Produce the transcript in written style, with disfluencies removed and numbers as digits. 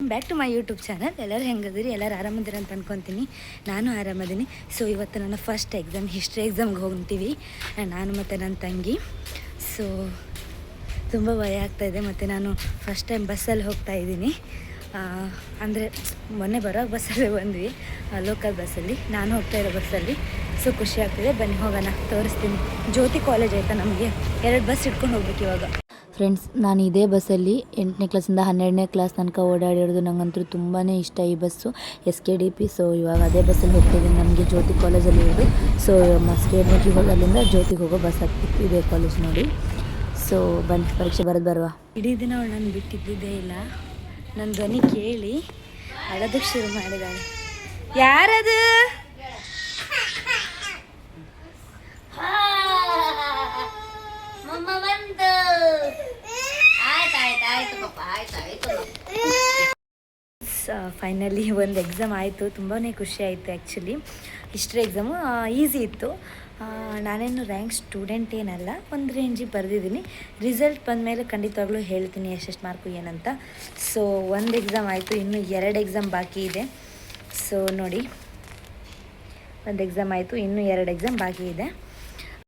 Back to my YouTube channel. ಎಲ್ಲರೂ ಹೆಂಗದಿರಿ, ಎಲ್ಲರೂ ಆರಾಮದಿರಿ ಅಂತ ಅಂದ್ಕೊತೀನಿ. ನಾನು ಆರಾಮದೀನಿ. ಸೊ ಇವತ್ತು ನನ್ನ ಫಸ್ಟ್ ಎಕ್ಸಾಮ್, ಹಿಸ್ಟ್ರಿ ಎಕ್ಸಾಮ್ಗೆ ಹೋಗ್ತೀವಿ ನಾನು ಮತ್ತು ನನ್ನ ತಂಗಿ. ಸೊ ತುಂಬ ಭಯ ಆಗ್ತಾಯಿದೆ. ಮತ್ತು ನಾನು ಫಸ್ಟ್ ಟೈಮ್ ಬಸ್ಸಲ್ಲಿ ಹೋಗ್ತಾಯಿದ್ದೀನಿ. ಅಂದರೆ ಮೊನ್ನೆ ಬರೋ ಬಸ್ಸಲ್ಲೇ ಬಂದ್ವಿ, ಲೋಕಲ್ ಬಸ್ಸಲ್ಲಿ. ನಾನು ಹೋಗ್ತಾಯಿರೋ ಬಸ್ಸಲ್ಲಿ. ಸೊ ಖುಷಿ ಆಗ್ತಿದೆ. ಬನ್ನಿ ಹೋಗೋಣ, ತೋರಿಸ್ತೀನಿ. ಜ್ಯೋತಿ ಕಾಲೇಜ್ ಆಯಿತಾ, ನಮಗೆ 2 ಬಸ್ ಇಟ್ಕೊಂಡು ಹೋಗ್ಬೇಕು ಇವಾಗ. ಫ್ರೆಂಡ್ಸ್, ನಾನು ಇದೇ ಬಸ್ಸಲ್ಲಿ 8ನೇ ಕ್ಲಾಸಿಂದ 12ನೇ ಕ್ಲಾಸ್ ತನಕ ಓಡಾಡಿರೋದು. ನನಗಂತೂ ತುಂಬಾ ಇಷ್ಟ ಈ ಬಸ್ಸು, SKDP. ಸೊ ಇವಾಗ ಅದೇ ಬಸ್ಸಲ್ಲಿ ಹೋಗ್ತಿದ್ದೀನಿ. ನಮಗೆ ಜ್ಯೋತಿ ಕಾಲೇಜಲ್ಲಿ ಇರೋದು. ಸೊ SKDP ಅಲ್ಲಿಂದ ಜ್ಯೋತಿಗೆ ಹೋಗೋ ಬಸ್ ಆಗ್ತಿತ್ತು, ಇದೇ ಕಾಲೇಜ್ ನೋಡಿ. ಸೊ ಬನ್ನಿ, ಪರೀಕ್ಷೆ ಬರೋದು ಬರುವ. ಇಡೀ ದಿನ ಅವಳು ನಾನು ಬಿಟ್ಟಿದ್ದೇ ಇಲ್ಲ. ನನ್ನ ಧ್ವನಿ ಕೇಳಿ ಅಳೋದಕ್ಕೆ ಶುರು ಮಾಡಿದ್ದಾಳೆ. ಯಾರದು? ಫೈನಲಿ ಒಂದು ಎಕ್ಸಾಮ್ ಆಯಿತು. ತುಂಬಾ ಖುಷಿ ಆಯಿತು. ಆ್ಯಕ್ಚುಲಿ ಹಿಸ್ಟ್ರಿ ಎಕ್ಸಾಮು ಈಸಿ ಇತ್ತು. ನಾನೇನು ರ್ಯಾಂಕ್ ಸ್ಟೂಡೆಂಟ್ ಏನಲ್ಲ, ಒಂದು ರೇಂಜಿಗೆ ಬರೆದಿದ್ದೀನಿ. ರಿಸಲ್ಟ್ ಬಂದಮೇಲೆ ಖಂಡಿತವಾಗ್ಲೂ ಹೇಳ್ತೀನಿ ಎಷ್ಟೆಷ್ಟು ಮಾರ್ಕು ಏನಂತ. ಸೊ ಒಂದು ಎಕ್ಸಾಮ್ ಆಯಿತು, ಇನ್ನೂ 2 ಎಕ್ಸಾಮ್ ಬಾಕಿ ಇದೆ. ಸೊ ನೋಡಿ, ಒಂದು ಎಕ್ಸಾಮ್ ಆಯಿತು, ಇನ್ನೂ 2 ಎಕ್ಸಾಮ್ ಬಾಕಿ ಇದೆ.